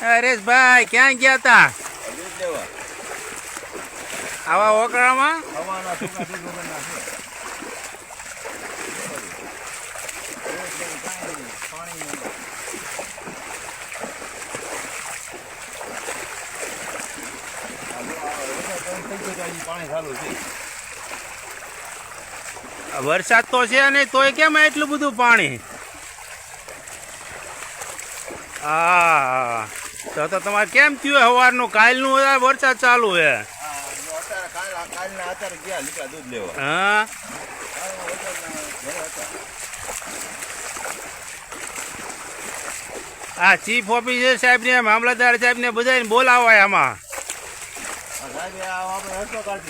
હરેશભાઈ ક્યાં ગયા તા આવા ઓકળામાં? વરસાદ તો છે નહીં તોય કેમ એટલું બધું પાણી? હા તો તમારે કેમ થયું સવારનું? કાલનું વરસાદ ચાલુ છે. હા હા ચીફ ઓફિસર સાહેબ ને મામલતદાર સાહેબ ને બધાને બોલાવાય આમાં.